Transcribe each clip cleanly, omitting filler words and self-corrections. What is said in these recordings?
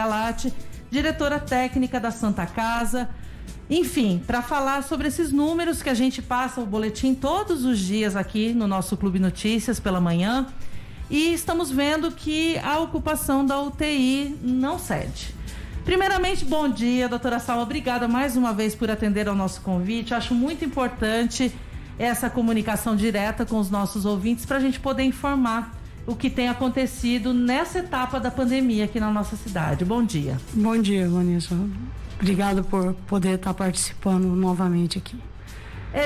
Galati, diretora técnica da Santa Casa. Enfim, para falar sobre esses números que a gente passa o boletim todos os dias aqui no nosso Clube Notícias pela manhã. E estamos vendo que a ocupação da UTI não cede. Primeiramente, bom dia, doutora Salma. Obrigada mais uma vez por atender ao nosso convite. Acho muito importante essa comunicação direta com os nossos ouvintes para a gente poder informar o que tem acontecido nessa etapa da pandemia aqui na nossa cidade. Bom dia. Bom dia, Vanessa. Obrigado por poder estar participando novamente aqui.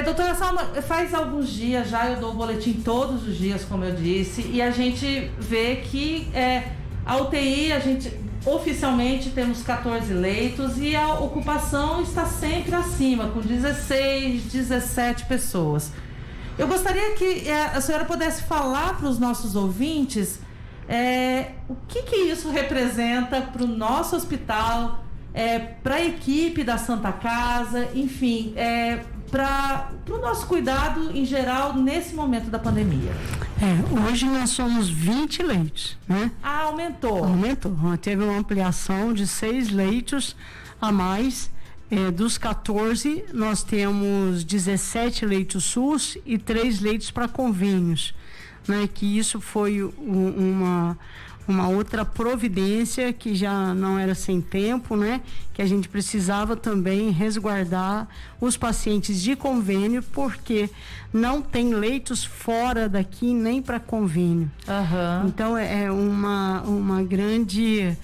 Doutora Salma, faz alguns dias já, eu dou o boletim todos os dias, como eu disse, e a gente vê que a UTI, oficialmente temos 14 leitos e a ocupação está sempre acima, com 16, 17 pessoas. Eu gostaria que a senhora pudesse falar para os nossos ouvintes o que isso representa para o nosso hospital, para a equipe da Santa Casa, enfim, para o nosso cuidado em geral nesse momento da pandemia. Hoje nós somos 20 leitos, né? Aumentou. Teve uma ampliação de 6 leitos a mais. Dos 14, nós temos 17 leitos SUS e 3 leitos para convênios, né? Que isso foi uma outra providência que já não era sem tempo, né? Que a gente precisava também resguardar os pacientes de convênio, porque não tem leitos fora daqui nem para convênio. Uhum. Então é uma grande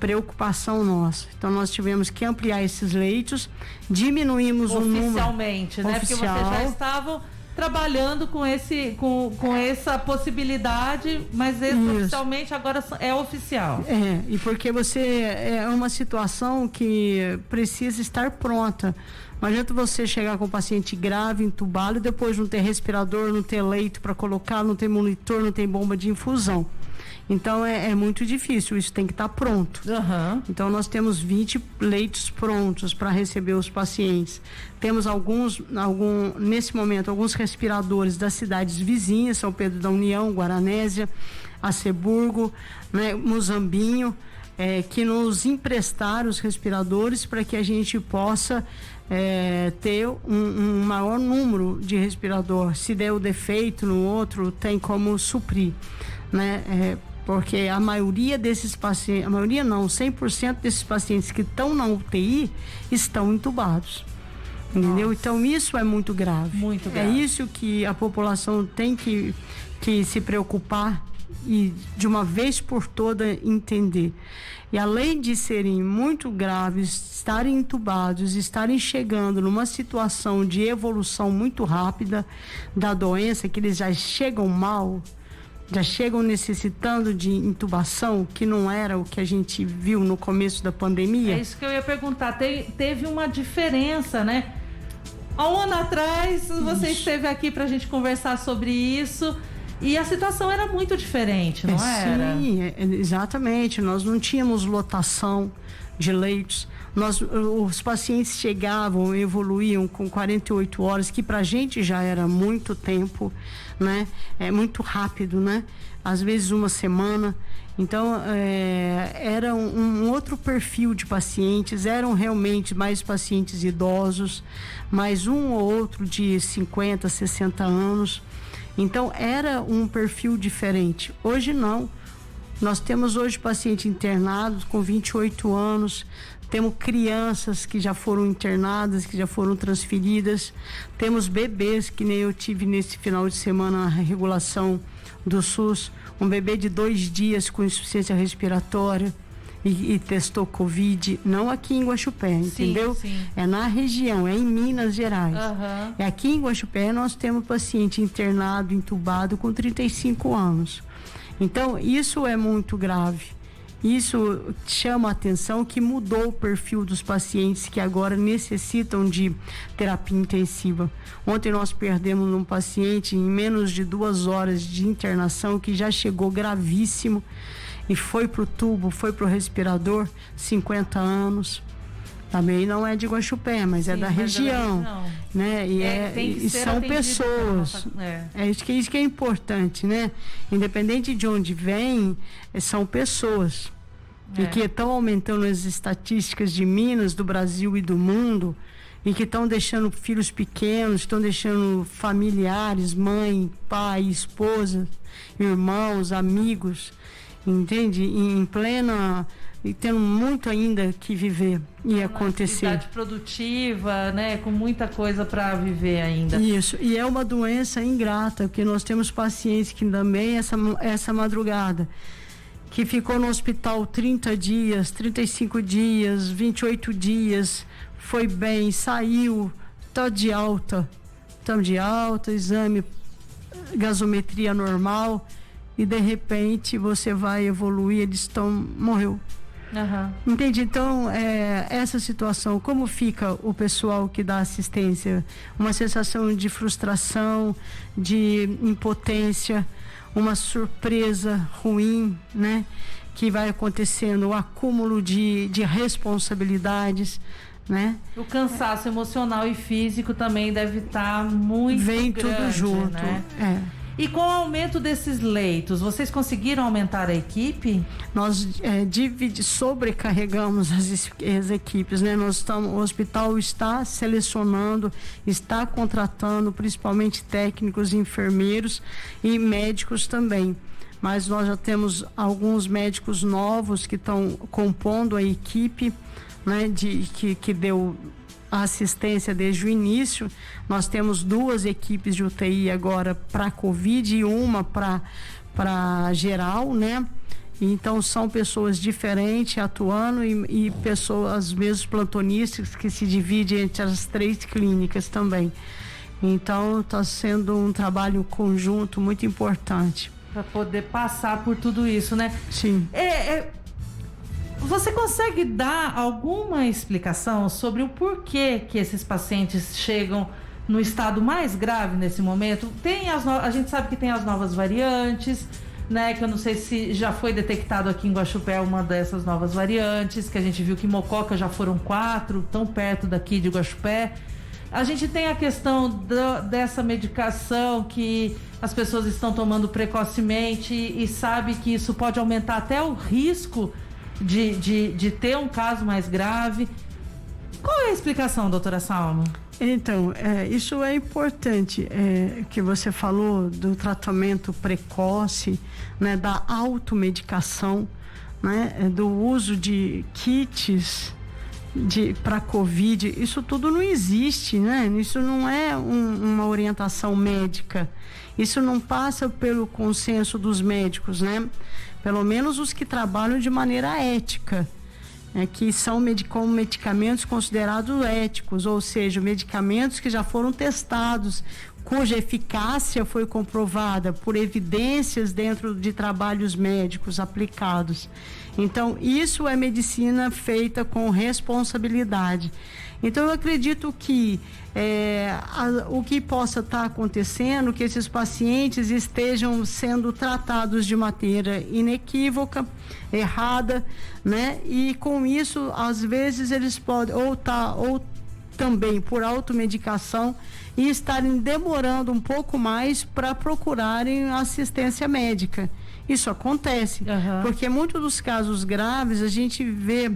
preocupação nossa. Então nós tivemos que ampliar esses leitos, diminuímos o número oficialmente, né? Porque vocês já estavam trabalhando com essa possibilidade, mas oficialmente agora é oficial. E porque é uma situação que precisa estar pronta. Não adianta você chegar com o paciente grave, entubado, e depois não ter respirador, não ter leito para colocar, não ter monitor, não ter bomba de infusão. Então é muito difícil, isso tem que estar pronto. Uhum. Então nós temos 20 leitos prontos para receber os pacientes. Temos nesse momento, alguns respiradores das cidades vizinhas, São Pedro da União, Guaranésia, Aceburgo, né, Muzambinho, que nos emprestaram os respiradores para que a gente possa ter um maior número de respirador. Se der o defeito no outro, tem como suprir, né? Porque a maioria desses pacientes, 100% desses pacientes que estão na UTI estão entubados. Entendeu? Nossa. Então isso é muito grave. Muito grave. É isso que a população tem que se preocupar e de uma vez por toda entender. E além de serem muito graves, estarem entubados, estarem chegando numa situação de evolução muito rápida da doença, que eles já chegam mal, já chegam necessitando de intubação, que não era o que a gente viu no começo da pandemia. É isso que eu ia perguntar. Teve uma diferença, né? Há um ano atrás, você esteve aqui para a gente conversar sobre isso e a situação era muito diferente, não era? Sim, exatamente. Nós não tínhamos lotação de leitos. Os pacientes chegavam, evoluíam com 48 horas, que pra gente já era muito tempo, né? É muito rápido, né? Às vezes uma semana. Então, era um outro perfil de pacientes, eram realmente mais pacientes idosos, mais um ou outro de 50, 60 anos. Então, era um perfil diferente. Hoje não. Nós temos hoje pacientes internados com 28 anos, temos crianças que já foram internadas, que já foram transferidas, temos bebês, que nem eu tive nesse final de semana na regulação do SUS, um bebê de 2 dias com insuficiência respiratória e testou Covid, não aqui em Guaxupé, entendeu? Sim. É na região, é em Minas Gerais. Uhum. E aqui em Guaxupé nós temos paciente internado, entubado com 35 anos. Então, isso é muito grave. Isso chama a atenção que mudou o perfil dos pacientes que agora necessitam de terapia intensiva. Ontem nós perdemos um paciente em menos de 2 horas de internação que já chegou gravíssimo e foi pro tubo, foi pro respirador, 50 anos. Também não é de Guaxupé, mas é da região, né? E são pessoas. Isso que é importante, né? Independente de onde vem, são pessoas. e que estão aumentando as estatísticas de Minas, do Brasil e do mundo, e que estão deixando filhos pequenos, estão deixando familiares, mãe, pai, esposa, irmãos, amigos, entende? Em plena... e tendo muito ainda que viver e acontecer. Atividade produtiva, né? Com muita coisa para viver ainda. Isso, e é uma doença ingrata, porque nós temos pacientes que também essa madrugada, que ficou no hospital 30 dias, 35 dias, 28 dias, foi bem, saiu, estamos de alta, exame, gasometria normal, e de repente você vai evoluir, morreu. Uhum. Entendi. Então, essa situação, como fica o pessoal que dá assistência? Uma sensação de frustração, de impotência, uma surpresa ruim, né? Que vai acontecendo, o acúmulo de responsabilidades, né? O cansaço emocional e físico também deve estar muito grande. Vem tudo junto, né? E com o aumento desses leitos, vocês conseguiram aumentar a equipe? Nós sobrecarregamos as equipes, né? O hospital está selecionando, está contratando, principalmente técnicos, enfermeiros e médicos também. Mas nós já temos alguns médicos novos que estão compondo a equipe, né? Que deu a assistência desde o início. Nós temos 2 equipes de UTI agora para Covid e uma para geral, né? Então são pessoas diferentes atuando e pessoas mesmo plantonistas que se dividem entre as 3 clínicas também. Então está sendo um trabalho conjunto muito importante. Para poder passar por tudo isso, né? Sim. Você consegue dar alguma explicação sobre o porquê que esses pacientes chegam no estado mais grave nesse momento? A gente sabe que tem as novas variantes, né? Que eu não sei se já foi detectado aqui em Guaxupé uma dessas novas variantes, que a gente viu que em Mococa já foram 4, tão perto daqui de Guaxupé. A gente tem a questão dessa medicação que as pessoas estão tomando precocemente e sabe que isso pode aumentar até o risco de ter um caso mais grave. Qual é a explicação, doutora Salma? Então, isso é importante, que você falou do tratamento precoce, né, da automedicação, né, do uso de kits para Covid. Isso tudo não existe, né? Isso não é uma orientação médica. Isso não passa pelo consenso dos médicos, né? Pelo menos os que trabalham de maneira ética, que são com medicamentos considerados éticos, ou seja, medicamentos que já foram testados, cuja eficácia foi comprovada por evidências dentro de trabalhos médicos aplicados. Então, isso é medicina feita com responsabilidade. Então, eu acredito que o que possa estar acontecendo, que esses pacientes estejam sendo tratados de maneira inequívoca, errada, né? E com isso, às vezes, eles podem ou também por automedicação e estarem demorando um pouco mais para procurarem assistência médica. Isso acontece, porque muitos dos casos graves a gente vê.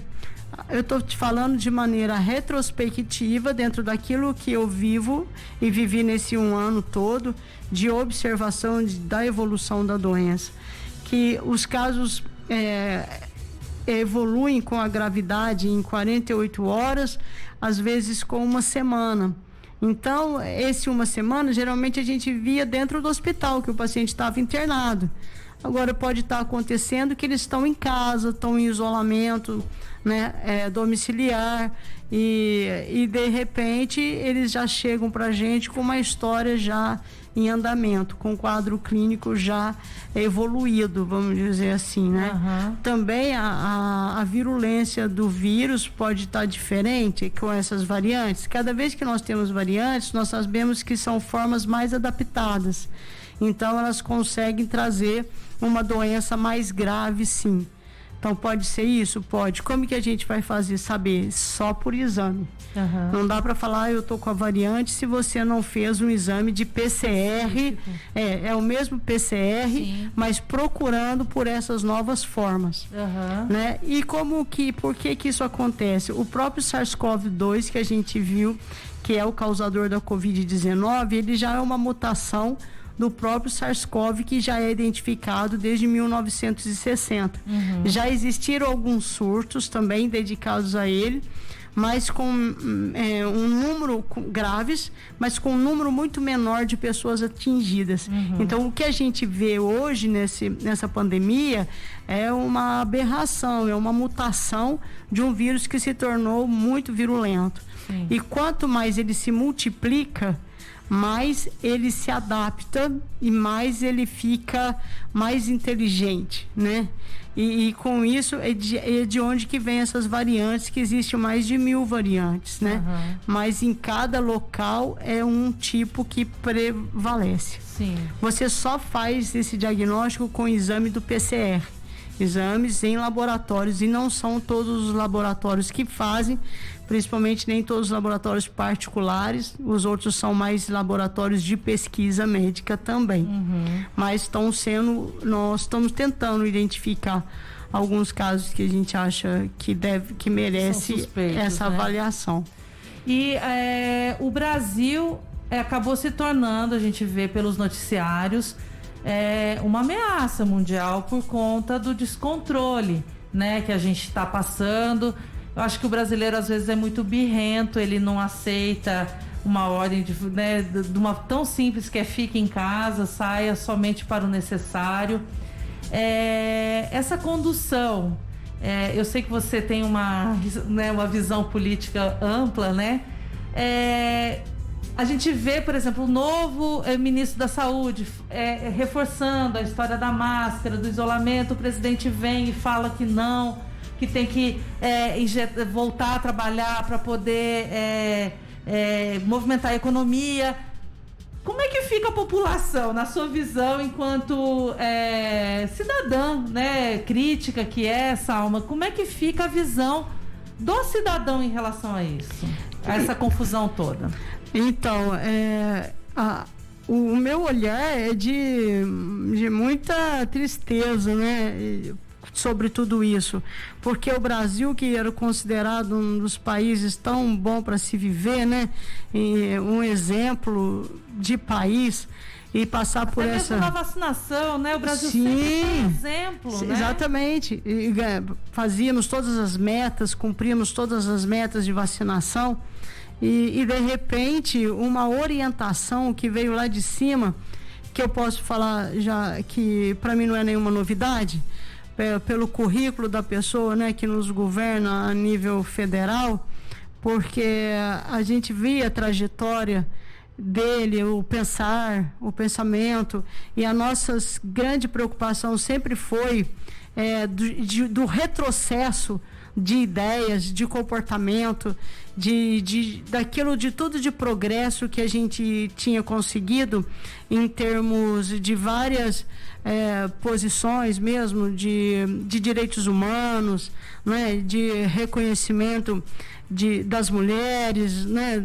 Eu estou te falando de maneira retrospectiva, dentro daquilo que eu vivo e vivi nesse 1 ano todo de observação da evolução da doença, que os casos evoluem com a gravidade em 48 horas, às vezes com 1 semana. Então, esse 1 semana, geralmente a gente via dentro do hospital, que o paciente estava internado. Agora pode estar acontecendo que eles estão em casa, estão em isolamento, né, domiciliar, e de repente eles já chegam para a gente com uma história já em andamento, com um quadro clínico já evoluído, vamos dizer assim, né? Também a virulência do vírus pode estar diferente com essas variantes. Cada vez que nós temos variantes, nós sabemos que são formas mais adaptadas. Então elas conseguem trazer uma doença mais grave, sim. Então pode ser isso? Pode. Como que a gente vai saber? Só por exame. Não dá para falar, eu tô com a variante, se você não fez um exame de PCR. É o mesmo PCR, sim, mas procurando por essas novas formas. Né? E por que isso acontece? O próprio SARS-CoV-2 que a gente viu, que é o causador da Covid-19, ele já é uma mutação do próprio SARS-CoV, que já é identificado desde 1960. Já existiram alguns surtos também dedicados a ele, mas com um número graves, mas com um número muito menor de pessoas atingidas. Então, o que a gente vê hoje nessa pandemia é uma aberração, é uma mutação de um vírus que se tornou muito virulento. Sim. E quanto mais ele se multiplica, mais ele se adapta e mais ele fica mais inteligente, né? E com isso é de onde que vem essas variantes, que existem mais de 1000 variantes, né? Mas em cada local é um tipo que prevalece. Sim. Você só faz esse diagnóstico com o exame do PCR. Exames em laboratórios, e não são todos os laboratórios que fazem, principalmente nem todos os laboratórios particulares, os outros são mais laboratórios de pesquisa médica também. Mas nós estamos tentando identificar alguns casos que a gente acha que merece essa avaliação. E o Brasil acabou se tornando, a gente vê pelos noticiários, uma ameaça mundial por conta do descontrole, né, que a gente está passando. Eu acho que o brasileiro às vezes é muito birrento, ele não aceita uma ordem de uma tão simples que é fique em casa, saia somente para o necessário. Essa condução, eu sei que você tem uma visão política ampla, né? A gente vê, por exemplo, o novo ministro da Saúde reforçando a história da máscara, do isolamento. O presidente vem e fala que não, que tem que voltar a trabalhar para poder movimentar a economia. Como é que fica a população, na sua visão, enquanto cidadã, né, crítica que é, Salma? Como é que fica a visão do cidadão em relação a isso? A essa confusão toda? Então, o meu olhar é de muita tristeza, né, sobre tudo isso, porque o Brasil, que era considerado um dos países tão bom para se viver, né, um exemplo de país, e passar por essa... Até mesmo na vacinação, né? O Brasil sempre foi um exemplo, né? Exatamente. Fazíamos todas as metas, cumpríamos todas as metas de vacinação, e de repente uma orientação que veio lá de cima, que eu posso falar já que para mim não é nenhuma novidade, pelo currículo da pessoa, né, que nos governa a nível federal, porque a gente via a trajetória dele, o pensamento, e a nossa grande preocupação sempre foi do retrocesso de ideias, de comportamento, daquilo, de tudo de progresso que a gente tinha conseguido em termos de várias posições mesmo, de direitos humanos, né, de reconhecimento das mulheres, né,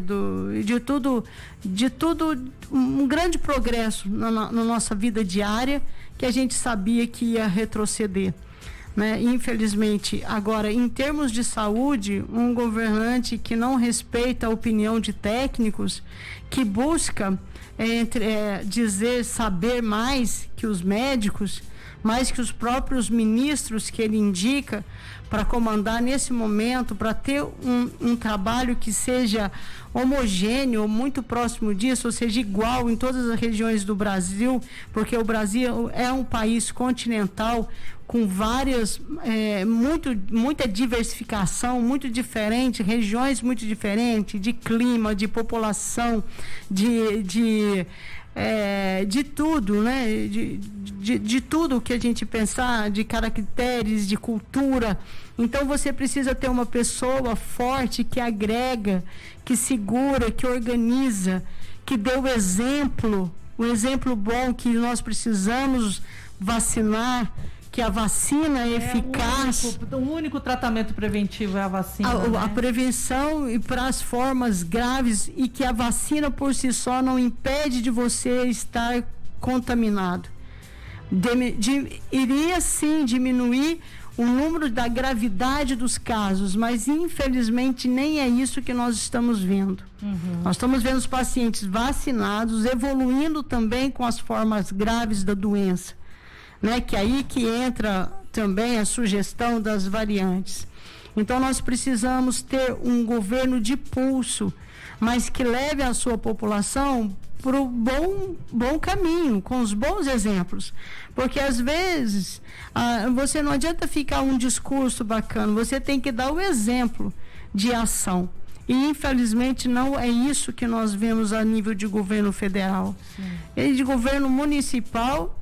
de tudo, um grande progresso na nossa vida diária, que a gente sabia que ia retroceder. Né? Infelizmente, agora, em termos de saúde, um governante que não respeita a opinião de técnicos, que busca saber mais que os médicos, mais que os próprios ministros que ele indica para comandar nesse momento, para ter um trabalho que seja homogêneo, muito próximo disso, ou seja, igual em todas as regiões do Brasil, porque o Brasil é um país continental com várias, muita diversificação, muito diferente, regiões muito diferentes, de clima, de população, de tudo, né? De tudo que a gente pensar, de caracteres, de cultura. Então você precisa ter uma pessoa forte que agrega, que segura, que organiza, que dê o exemplo bom que nós precisamos vacinar, que a vacina é eficaz. O único tratamento preventivo é a vacina. A prevenção e para as formas graves, e que a vacina por si só não impede de você estar contaminado. Iria sim diminuir o número da gravidade dos casos, mas infelizmente nem é isso que nós estamos vendo. Nós estamos vendo os pacientes vacinados evoluindo também com as formas graves da doença, né? Que é aí que entra também a sugestão das variantes. Então nós precisamos ter um governo de pulso, mas que leve a sua população para o bom caminho, com os bons exemplos. Porque às vezes você não adianta ficar um discurso bacana, você tem que dar o exemplo de ação. E infelizmente não é isso que nós vemos a nível de governo federal. E de governo municipal,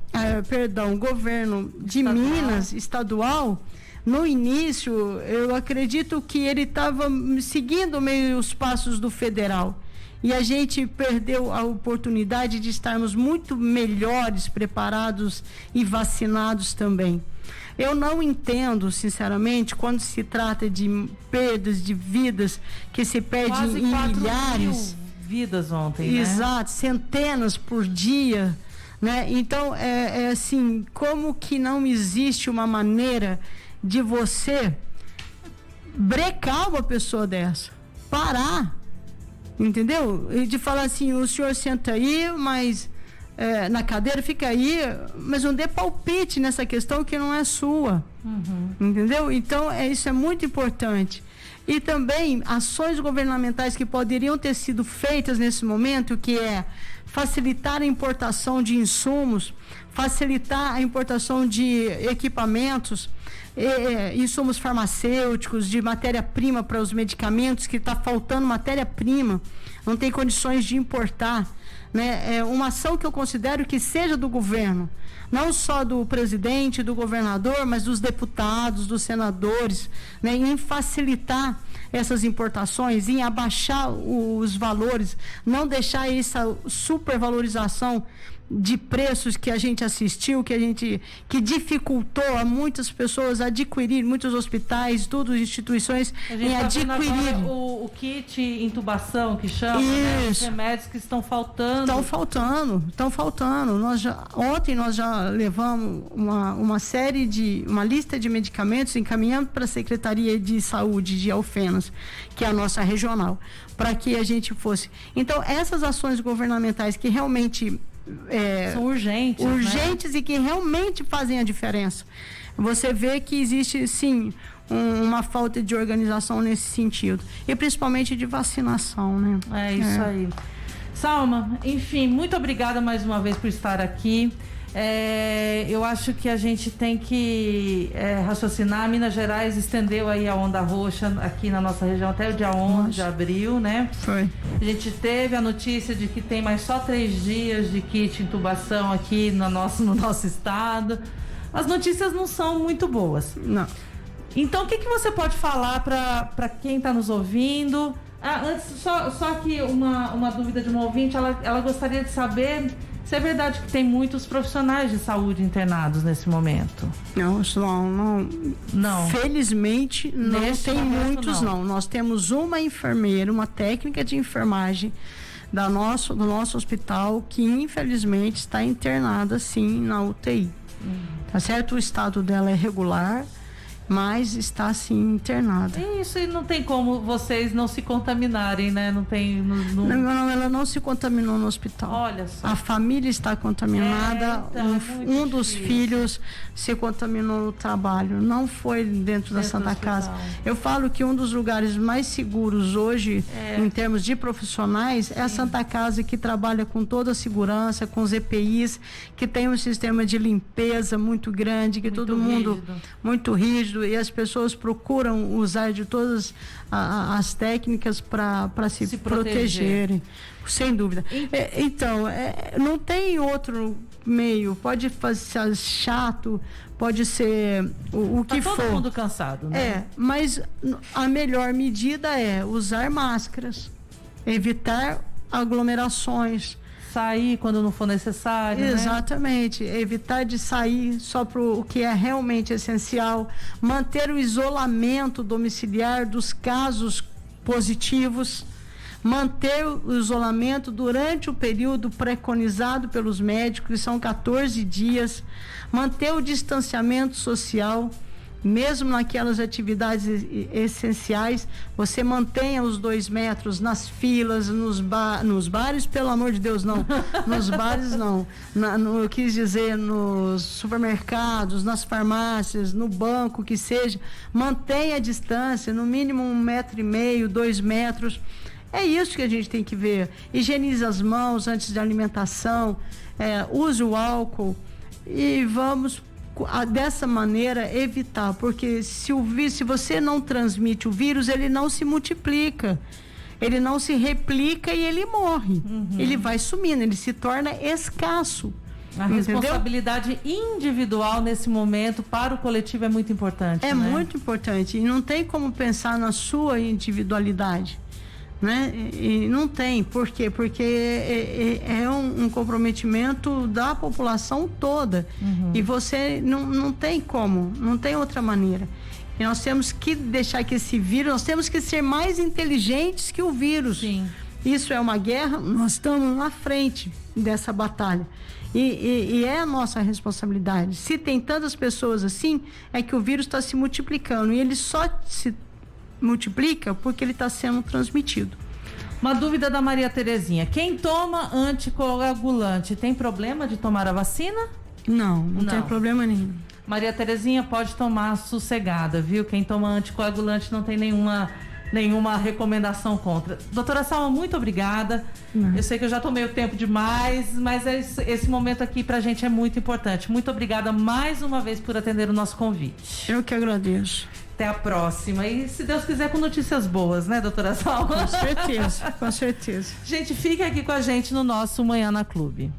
governo de Minas, estadual. No início, eu acredito que ele estava seguindo meio os passos do federal. E a gente perdeu a oportunidade de estarmos muito melhores, preparados e vacinados também. Eu não entendo, sinceramente, quando se trata de perdas de vidas, que se perde quase em milhares. 4.000 vidas ontem, né? Exato, centenas por dia, né? Então, é assim, como que não existe uma maneira de você brecar uma pessoa dessa? Parar. Entendeu? E de falar assim, o senhor senta aí, mas na cadeira fica aí, mas não dê palpite nessa questão que não é sua. Entendeu? Então, isso é muito importante. E também ações governamentais que poderiam ter sido feitas nesse momento, que é facilitar a importação de insumos, facilitar a importação de equipamentos, insumos farmacêuticos, de matéria-prima para os medicamentos, que está faltando matéria-prima, não tem condições de importar, né? É uma ação que eu considero que seja do governo, não só do presidente, do governador, mas dos deputados, dos senadores, né? Em facilitar essas importações, em abaixar os valores, não deixar essa supervalorização de preços que a gente assistiu, que dificultou a muitas pessoas adquirir, muitos hospitais, tudo, instituições em adquirir o kit intubação que chama, né? Os remédios que estão faltando. Estão faltando. Ontem nós já levamos uma lista de medicamentos, encaminhando para a Secretaria de Saúde de Alfenas, que é a nossa regional, para que a gente fosse. Então, essas ações governamentais que realmente são urgentes, né? E que realmente fazem a diferença. Você vê que existe, sim, uma falta de organização nesse sentido. E principalmente de vacinação, né? É isso aí. Salma, enfim, muito obrigada mais uma vez por estar aqui. Eu acho que a gente tem que raciocinar. Minas Gerais estendeu aí a onda roxa aqui na nossa região até o dia 11 de abril, né? Foi. A gente teve a notícia de que tem mais só 3 dias de kit intubação aqui no nosso estado. As notícias não são muito boas. Não. Então, o que você pode falar para quem está nos ouvindo? Antes, só que uma dúvida de uma ouvinte, ela gostaria de saber se é verdade que tem muitos profissionais de saúde internados nesse momento. Não. Felizmente, não nesse tem momento, muitos, não. Nós temos uma enfermeira, uma técnica de enfermagem do nosso hospital que, infelizmente, está internada, sim, na UTI. Tá certo? O estado dela é regular, mas está assim internada. Isso, e não tem como vocês não se contaminarem, né? Não tem. Não, ela não se contaminou no hospital. Olha só. A família está contaminada. Então, um dos filhos se contaminou no trabalho. Não foi dentro da Santa Casa. Eu falo que um dos lugares mais seguros hoje, em termos de profissionais, é a Santa Casa, que trabalha com toda a segurança, com os EPIs, que tem um sistema de limpeza muito grande, que todo mundo muito rígido. E as pessoas procuram usar de todas as técnicas para se protegerem, sem dúvida. Então, não tem outro meio. Pode ser chato, pode ser o que for. Todo mundo cansado, né? Mas a melhor medida é usar máscaras, evitar aglomerações. Sair quando não for necessário, Exatamente. Né? Evitar de sair só para o que é realmente essencial. Manter o isolamento domiciliar dos casos positivos. Manter o isolamento durante o período preconizado pelos médicos, que são 14 dias. Manter o distanciamento social. Mesmo naquelas atividades essenciais, você mantenha os 2 metros nas filas, nos bares, pelo amor de Deus, não. Nos bares, não. Eu quis dizer, nos supermercados, nas farmácias, no banco, que seja. Mantenha a distância, no mínimo 1,5 metro, 2 metros. É isso que a gente tem que ver. Higienize as mãos antes de alimentação, use o álcool e vamos dessa maneira evitar, porque se você não transmite o vírus, ele não se multiplica, ele não se replica e ele morre. Ele vai sumindo, ele se torna escasso. A responsabilidade individual nesse momento para o coletivo é muito importante. É muito importante, e não tem como pensar na sua individualidade, né? E não tem, por quê? Porque é um comprometimento da população toda, e você não tem como, não tem outra maneira. E nós temos que deixar que esse vírus, nós temos que ser mais inteligentes que o vírus. Sim. Isso é uma guerra, nós estamos na frente dessa batalha. E é a nossa responsabilidade. Se tem tantas pessoas assim, é que o vírus está se multiplicando, e ele só se multiplica porque ele está sendo transmitido. Uma dúvida da Maria Terezinha: quem toma anticoagulante tem problema de tomar a vacina? Não tem problema nenhum. Maria Terezinha, pode tomar sossegada, viu? Quem toma anticoagulante não tem nenhuma recomendação contra. Doutora Salma, muito obrigada. Eu sei que eu já tomei o tempo demais, mas esse momento aqui pra gente é muito importante. Muito obrigada mais uma vez por atender o nosso convite. Eu que agradeço. Até a próxima. E, se Deus quiser, com notícias boas, né, doutora Salma? Com certeza, com certeza. Gente, fica aqui com a gente no nosso Manhã na Clube.